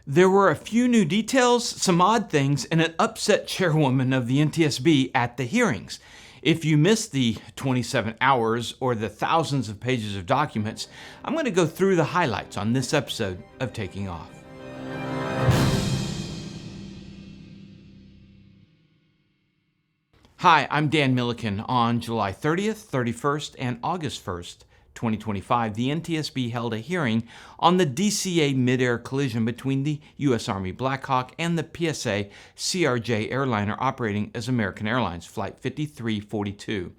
There were a few new details, some odd things, and an upset chairwoman of the NTSB at the hearings. If you missed the 27 hours or the thousands of pages of documents, I'm going to go through the highlights on this episode of Taking Off. Hi, I'm Dan Milliken. On July 30th, 31st, and August 1st, 2025, the NTSB held a hearing on the DCA Midair collision between the US Army Blackhawk and the PSA CRJ airliner operating as American Airlines Flight 5342.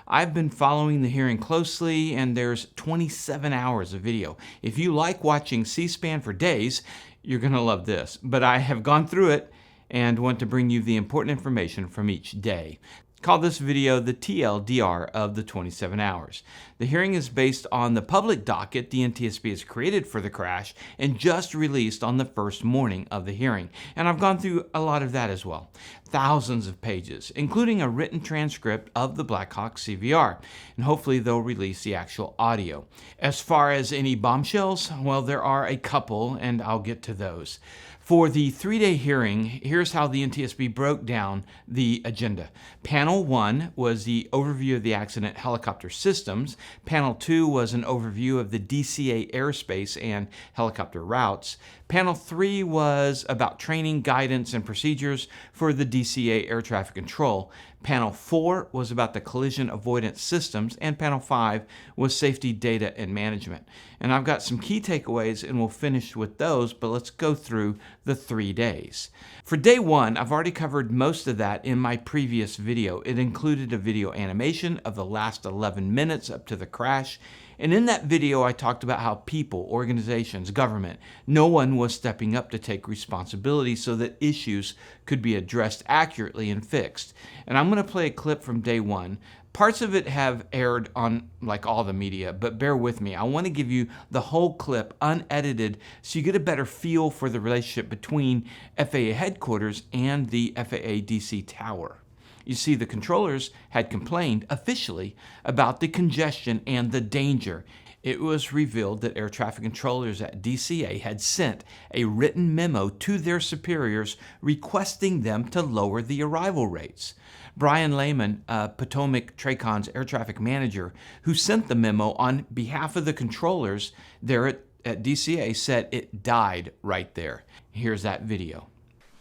I've been following the hearing closely, and there's 27 hours of video. If you like watching C-SPAN for days, you're going to love this. But I have gone through it and want to bring you the important information from each day. Call this video the TLDR of the 27 hours. The hearing is based on the public docket the NTSB has created for the crash and just released on the first morning of the hearing. And I've gone through a lot of that as well. Thousands of pages, including a written transcript of the Blackhawk CVR. And hopefully they'll release the actual audio. As far as any bombshells, well, there are a couple, and I'll get to those. For the three-day hearing, here's how the NTSB broke down the agenda. Panel 1 was the overview of the accident helicopter systems. Panel 2 was an overview of the DCA airspace and helicopter routes. Panel 3 was about training, guidance, and procedures for the DCA air traffic control. Panel 4 was about the collision avoidance systems, and Panel 5 was safety data and management. And I've got some key takeaways, and we'll finish with those, but let's go through the 3 days. For day 1, I've already covered most of that in my previous video. It included a video animation of the last 11 minutes up to the crash. And in that video, I talked about how people, organizations, government, no one was stepping up to take responsibility so that issues could be addressed accurately and fixed. And I'm going to play a clip from day 1. Parts of it have aired on like all the media, but bear with me. I want to give you the whole clip unedited so you get a better feel for the relationship between FAA headquarters and the FAA DC tower. You see, the controllers had complained officially about the congestion and the danger. It was revealed that air traffic controllers at DCA had sent a written memo to their superiors requesting them to lower the arrival rates. Brian Lehman, Potomac Tracom's air traffic manager, who sent the memo on behalf of the controllers there at DCA, said it died right there. Here's that video.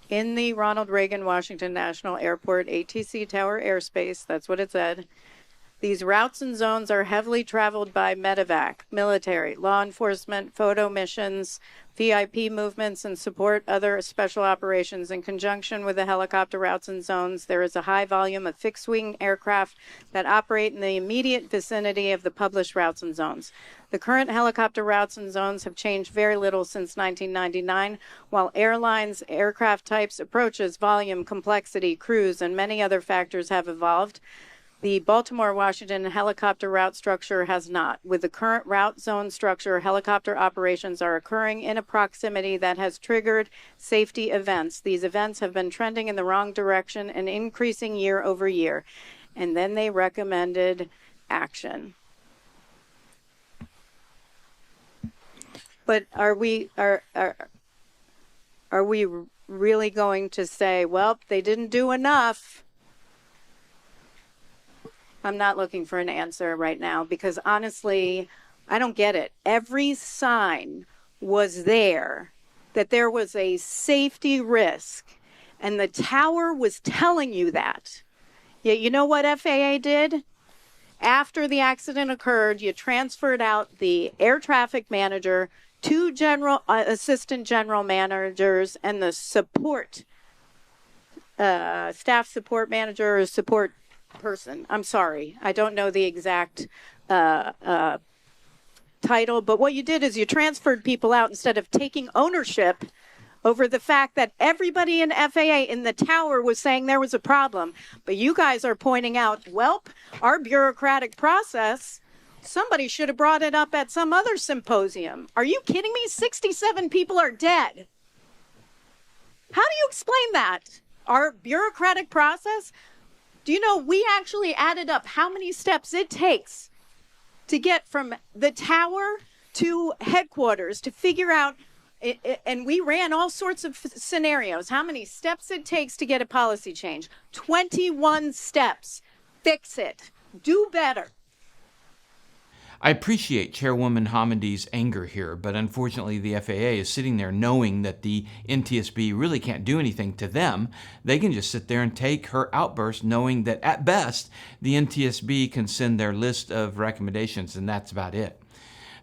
In the Ronald Reagan Washington National Airport ATC Tower airspace, that's what it said, these routes and zones are heavily traveled by medevac, military, law enforcement, photo missions, VIP movements, and support other special operations. In conjunction with the helicopter routes and zones, there is a high volume of fixed-wing aircraft that operate in the immediate vicinity of the published routes and zones. The current helicopter routes and zones have changed very little since 1999, while airlines, aircraft types, approaches, volume, complexity, crews, and many other factors have evolved. The Baltimore-Washington helicopter route structure has not. With the current route zone structure, helicopter operations are occurring in a proximity that has triggered safety events. These events have been trending in the wrong direction and increasing year over year. And then they recommended action. But are we really going to say, well, they didn't do enough? I'm not looking for an answer right now because honestly, I don't get it. Every sign was there that there was a safety risk, and the tower was telling you that. Yet you know what FAA did? After the accident occurred, you transferred out the air traffic manager, two assistant general managers, and the support, staff support manager or support person. I'm sorry, I don't know the exact title, but what you did is you transferred people out instead of taking ownership over the fact that everybody in FAA in the tower was saying there was a problem. But you guys are pointing out, well, our bureaucratic process, somebody should have brought it up at some other symposium. Are you kidding me? 67 people are dead. How do you explain that? Our bureaucratic process? Do you know, we actually added up how many steps it takes to get from the tower to headquarters to figure out And we ran all sorts of scenarios. How many steps it takes to get a policy change? 21 steps. Fix it. Do better. I appreciate Chairwoman Homendy's anger here, but unfortunately the FAA is sitting there knowing that the NTSB really can't do anything to them. They can just sit there and take her outburst knowing that at best the NTSB can send their list of recommendations and that's about it.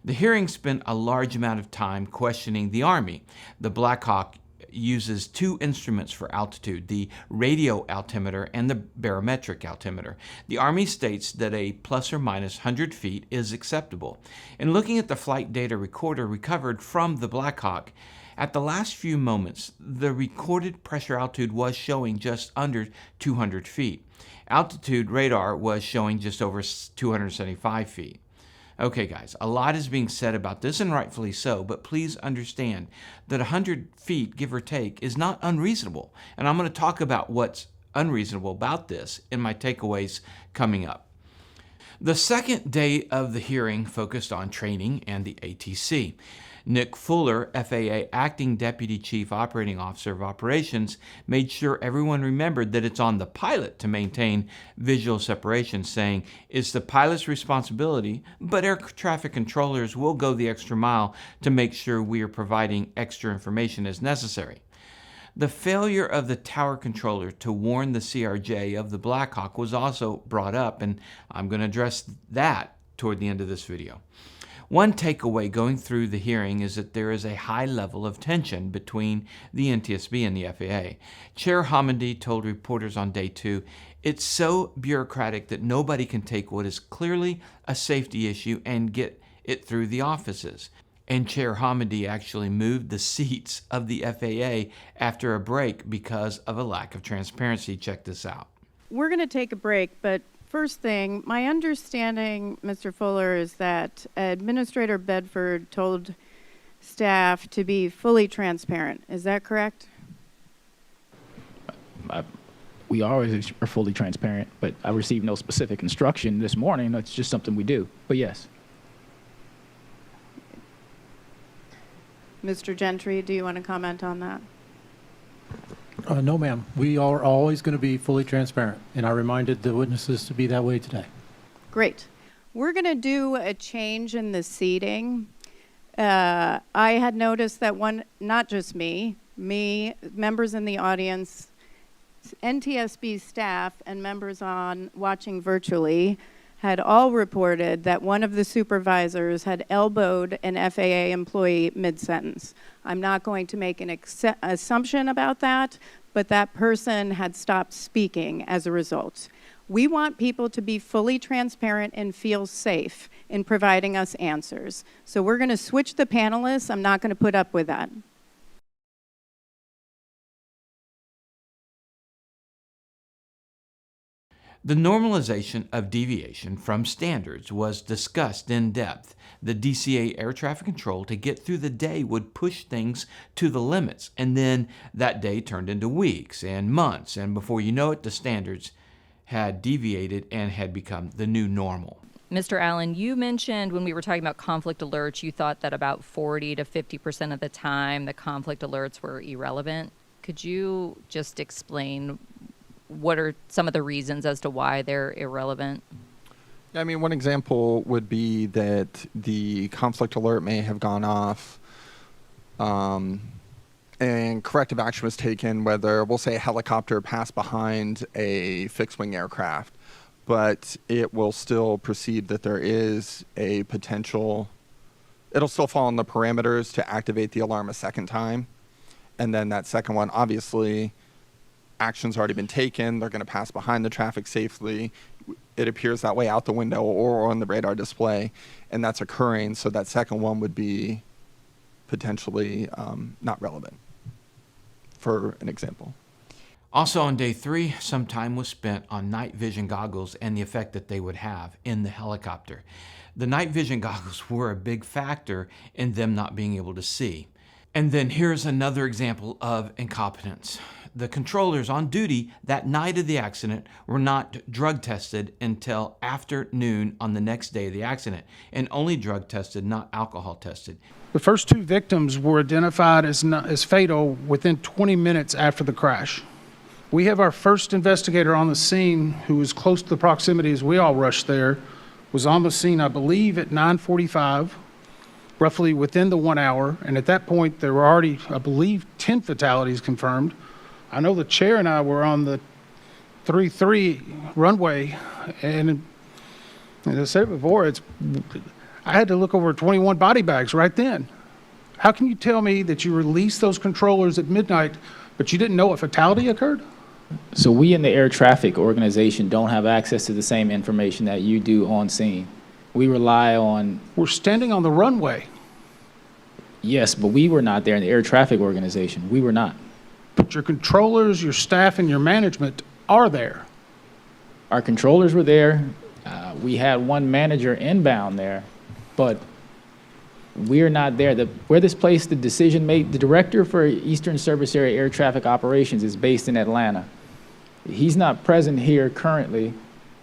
The hearing spent a large amount of time questioning the Army. The Blackhawk uses two instruments for altitude, the radio altimeter and the barometric altimeter. The Army states that a plus or minus 100 feet is acceptable. In looking at the flight data recorder recovered from the Blackhawk, at the last few moments, the recorded pressure altitude was showing just under 200 feet. Altitude radar was showing just over 275 feet. Okay, guys, a lot is being said about this, and rightfully so, but please understand that 100 feet, give or take, is not unreasonable. And I'm going to talk about what's unreasonable about this in my takeaways coming up. The second day of the hearing focused on training and the ATC. Nick Fuller, FAA Acting Deputy Chief Operating Officer of Operations, made sure everyone remembered that it's on the pilot to maintain visual separation, saying, "It's the pilot's responsibility, but air traffic controllers will go the extra mile to make sure we are providing extra information as necessary." The failure of the tower controller to warn the CRJ of the Blackhawk was also brought up, and I'm going to address that toward the end of this video. One takeaway going through the hearing is that there is a high level of tension between the NTSB and the FAA. Chair Homendy told reporters on day 2, "It's so bureaucratic that nobody can take what is clearly a safety issue and get it through the offices." And Chair Homendy actually moved the seats of the FAA after a break because of a lack of transparency. Check this out. We're going to take a break, but first thing, my understanding, Mr. Fuller, is that Administrator Bedford told staff to be fully transparent. Is that correct? We always are fully transparent, but I received no specific instruction this morning. That's just something we do. But yes. Mr. Gentry, do you want to comment on that? No, ma'am. We are always going to be fully transparent, and I reminded the witnesses to be that way today. Great. We're going to do a change in the seating. I had noticed that not just me, members in the audience, NTSB staff, and members watching virtually had all reported that one of the supervisors had elbowed an FAA employee mid-sentence. I'm not going to make an assumption about that, but that person had stopped speaking as a result. We want people to be fully transparent and feel safe in providing us answers. So we're going to switch the panelists. I'm not going to put up with that. The normalization of deviation from standards was discussed in depth. The DCA air traffic control to get through the day would push things to the limits, and then that day turned into weeks and months, and before you know it, the standards had deviated and had become the new normal. Mr. Allen, you mentioned when we were talking about conflict alerts, you thought that about 40 to 50% of the time the conflict alerts were irrelevant. Could you just explain what are some of the reasons as to why they're irrelevant? Yeah, I mean, one example would be that the conflict alert may have gone off and corrective action was taken, whether, we'll say, a helicopter passed behind a fixed-wing aircraft, but it will still perceive that there is a potential, it'll still fall in the parameters to activate the alarm a second time. And then that second one, obviously, action's already been taken. They're going to pass behind the traffic safely. It appears that way out the window or on the radar display, and that's occurring. So that second one would be potentially not relevant, for an example. Also on day 3, some time was spent on night vision goggles and the effect that they would have in the helicopter. The night vision goggles were a big factor in them not being able to see. And then here's another example of incompetence. The controllers on duty that night of the accident were not drug tested until after noon on the next day of the accident, and only drug tested, not alcohol tested. The first 2 victims were identified as fatal within 20 minutes after the crash. We have our first investigator on the scene who was close to the proximity as we all rushed there, was on the scene, I believe, at 9:45, roughly within the 1 hour. And at that point, there were already, I believe, 10 fatalities confirmed. I know the chair and I were on the 3-3 runway, and as I said before, I had to look over 21 body bags right then. How can you tell me that you released those controllers at midnight, but you didn't know a fatality occurred? So we in the air traffic organization don't have access to the same information that you do on scene. We rely on... We're standing on the runway. Yes, but we were not there in the air traffic organization. We were not. But your controllers, your staff, and your management are there. Our controllers were there. We had one manager inbound there, but we're not there. Where this place, the decision made, the director for Eastern Service Area Air Traffic Operations is based in Atlanta. He's not present here currently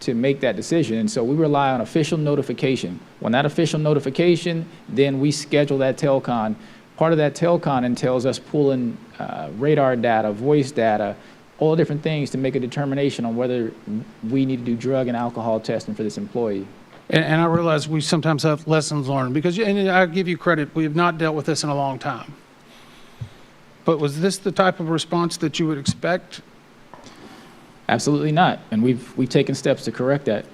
to make that decision, and so we rely on official notification. When that official notification, then we schedule that telcon. Part of that telcon entails us pulling radar data, voice data, all different things to make a determination on whether we need to do drug and alcohol testing for this employee. And I realize we sometimes have lessons learned because, and I give you credit, we have not dealt with this in a long time. But was this the type of response that you would expect? Absolutely not, and we've taken steps to correct that.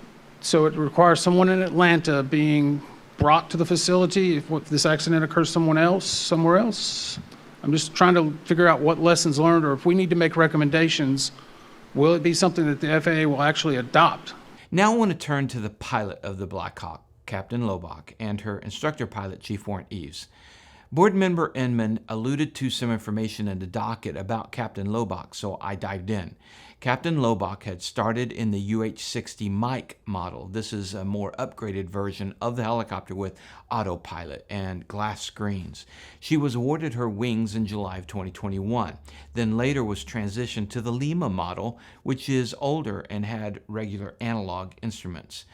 So it requires someone in Atlanta being brought to the facility if this accident occurs somewhere else? I'm just trying to figure out what lessons learned, or if we need to make recommendations, will it be something that the FAA will actually adopt? Now I want to turn to the pilot of the Blackhawk, Captain Lobach, and her instructor pilot, Chief Warrant Eves. Board member Inman alluded to some information in the docket about Captain Lobach, so I dived in. Captain Lobach had started in the UH-60 Mike model. This is a more upgraded version of the helicopter with autopilot and glass screens. She was awarded her wings in July of 2021, then later was transitioned to the Lima model, which is older and had regular analog instruments.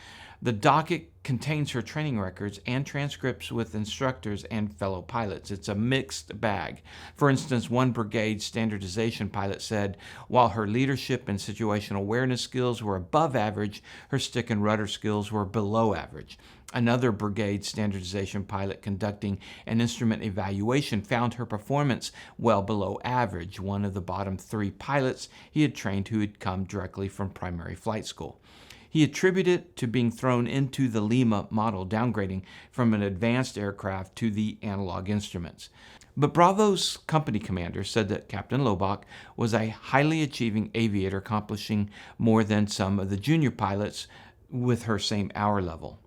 The docket contains her training records and transcripts with instructors and fellow pilots. It's a mixed bag. For instance, one brigade standardization pilot said, while her leadership and situational awareness skills were above average, her stick and rudder skills were below average. Another brigade standardization pilot conducting an instrument evaluation found her performance well below average, one of the bottom 3 pilots he had trained who had come directly from primary flight school. He attributed it to being thrown into the Lima model, downgrading from an advanced aircraft to the analog instruments. But Bravo's company commander said that Captain Lobach was a highly achieving aviator, accomplishing more than some of the junior pilots with her same hour level.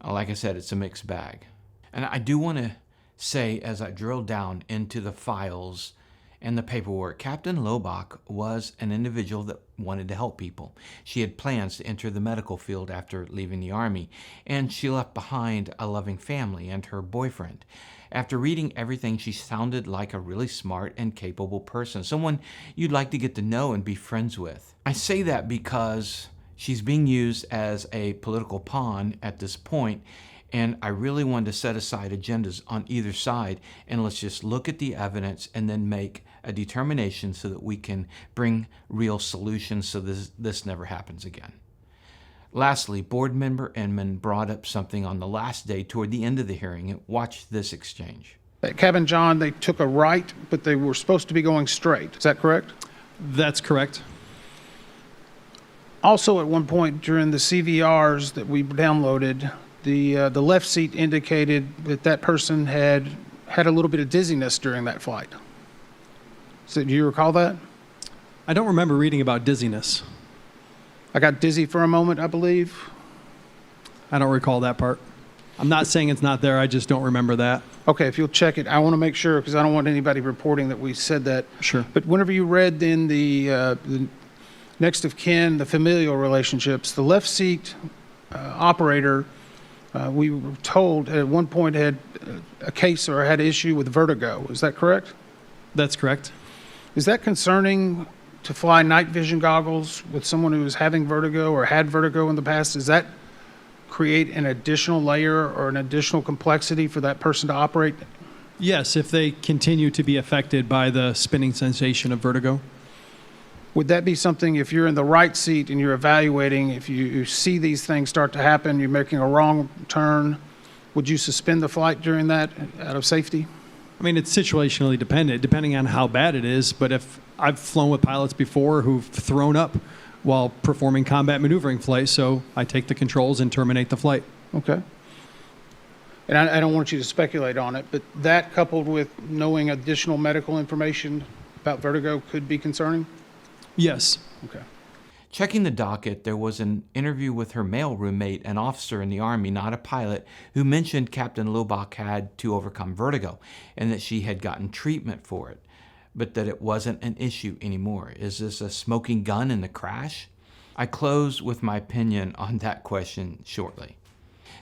Like I said, it's a mixed bag. And I do want to say, as I drill down into the files and the paperwork, Captain Lobach was an individual that wanted to help people. She had plans to enter the medical field after leaving the Army, and she left behind a loving family and her boyfriend. After reading everything, she sounded like a really smart and capable person, someone you'd like to get to know and be friends with. I say that because she's being used as a political pawn at this point, and I really wanted to set aside agendas on either side, and let's just look at the evidence and then make a determination so that we can bring real solutions so this never happens again. Lastly, board member Inman brought up something on the last day toward the end of the hearing. Watch this exchange. At Cabin John, they took a right, but they were supposed to be going straight. Is that correct? That's correct. Also, at one point during the CVRs that we downloaded, the left seat indicated that that person had a little bit of dizziness during that flight. So do you recall that? I don't remember reading about dizziness. I got dizzy for a moment, I believe. I don't recall that part. I'm not saying it's not there, I just don't remember that. Okay, if you'll check it, I want to make sure because I don't want anybody reporting that we said that. Sure. But whenever you read then the next of kin, the familial relationships, the left seat operator, we were told at one point had a case or had an issue with vertigo. Is that correct? That's correct. Is that concerning to fly night vision goggles with someone who is having vertigo or had vertigo in the past? Does that create an additional layer or an additional complexity for that person to operate? Yes, if they continue to be affected by the spinning sensation of vertigo. Would that be something, if you're in the right seat and you're evaluating, if you see these things start to happen, you're making a wrong turn, would you suspend the flight during that out of safety? I mean, it's situationally dependent, depending on how bad it is. But if I've flown with pilots before who've thrown up while performing combat maneuvering flights, so I take the controls and terminate the flight. Okay. And I don't want you to speculate on it, but that coupled with knowing additional medical information about vertigo could be concerning? Yes. Okay. Checking the docket, there was an interview with her male roommate, an officer in the Army, not a pilot, who mentioned Captain Lobach had to overcome vertigo and that she had gotten treatment for it, but that it wasn't an issue anymore. Is this a smoking gun in the crash? I close with my opinion on that question shortly.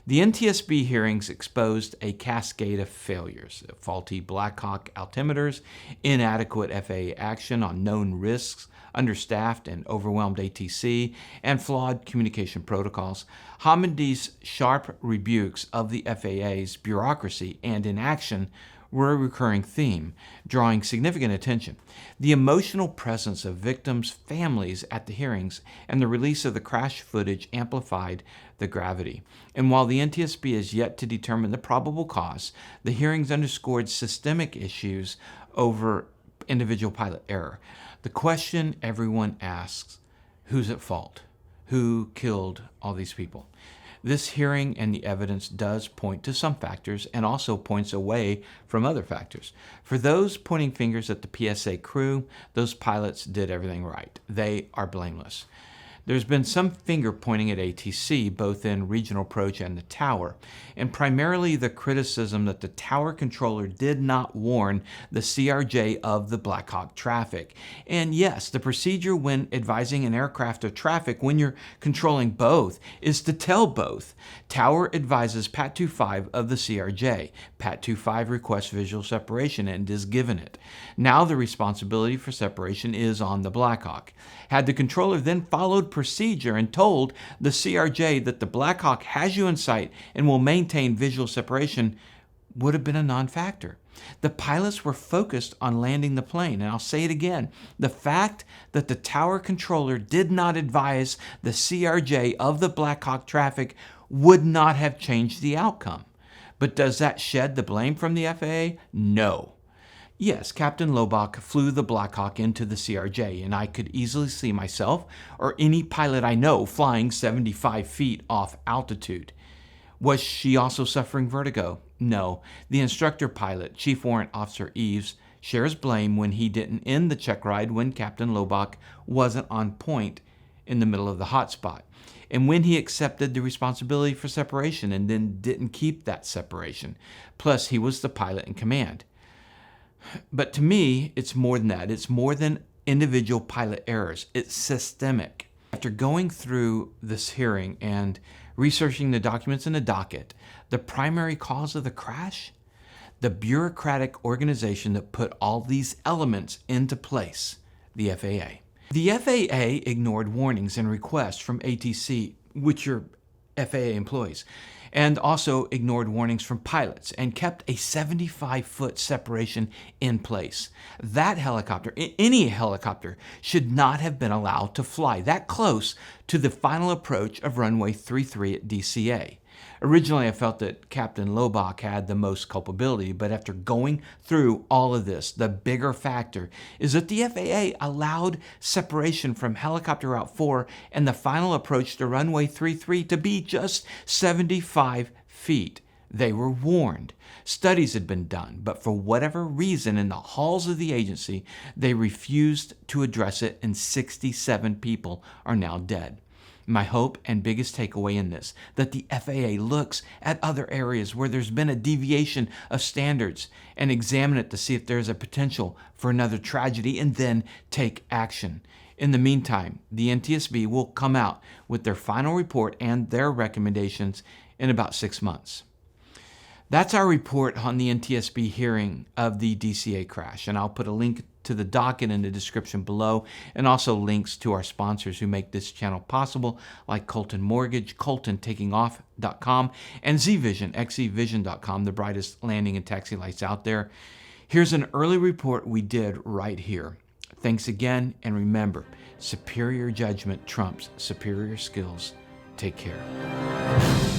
The NTSB hearings exposed a cascade of failures: faulty Blackhawk altimeters, inadequate FAA action on known risks, understaffed and overwhelmed ATC, and flawed communication protocols. Homendy's sharp rebukes of the FAA's bureaucracy and inaction were a recurring theme, drawing significant attention. The emotional presence of victims' families at the hearings and the release of the crash footage amplified the gravity. And while the NTSB is yet to determine the probable cause, the hearings underscored systemic issues over individual pilot error. The question everyone asks: who's at fault? Who killed all these people? This hearing and the evidence does point to some factors and also points away from other factors. For those pointing fingers at the PSA crew, those pilots did everything right. They are blameless. There's been some finger pointing at ATC, both in Regional Approach and the tower, and primarily the criticism that the tower controller did not warn the CRJ of the Blackhawk traffic. And yes, the procedure when advising an aircraft of traffic when you're controlling both is to tell both. Tower advises PAT 25 of the CRJ. PAT 25 requests visual separation and is given it. Now the responsibility for separation is on the Blackhawk. Had the controller then followed procedure and told the CRJ that the Blackhawk has you in sight and will maintain visual separation, would have been a non-factor. The pilots were focused on landing the plane, and I'll say it again. The fact that the tower controller did not advise the CRJ of the Blackhawk traffic would not have changed the outcome. But does that shed the blame from the FAA? No. Yes, Captain Lobach flew the Blackhawk into the CRJ, and I could easily see myself or any pilot I know flying 75 feet off altitude. Was she also suffering vertigo? No. The instructor pilot, Chief Warrant Officer Eves, shares blame when he didn't end the check ride when Captain Lobach wasn't on point in the middle of the hotspot, and when he accepted the responsibility for separation and then didn't keep that separation. Plus, he was the pilot in command. But to me, it's more than that. It's more than individual pilot errors. It's systemic. After going through this hearing and researching the documents in the docket, the primary cause of the crash? The bureaucratic organization that put all these elements into place, the FAA. The FAA ignored warnings and requests from ATC, which are FAA employees, and also ignored warnings from pilots and kept a 75-foot separation in place. That helicopter, any helicopter, should not have been allowed to fly that close to the final approach of runway 33 at DCA. Originally, I felt that Captain Lobach had the most culpability, but after going through all of this, the bigger factor is that the FAA allowed separation from Helicopter Route 4 and the final approach to runway 33 to be just 75 feet. They were warned. Studies had been done, but for whatever reason in the halls of the agency, they refused to address it, and 67 people are now dead. My hope and biggest takeaway in this, that the FAA looks at other areas where there's been a deviation of standards and examine it to see if there's a potential for another tragedy and then take action. In the meantime, the NTSB will come out with their final report and their recommendations in about 6 months. That's our report on the NTSB hearing of the DCA crash, and I'll put a link to the docket in the description below, and also links to our sponsors who make this channel possible, like Colton Mortgage, ColtonTakingOff.com, and ZVision, XZVision.com, the brightest landing and taxi lights out there. Here's an early report we did right here. Thanks again, and remember, superior judgment trumps superior skills. Take care.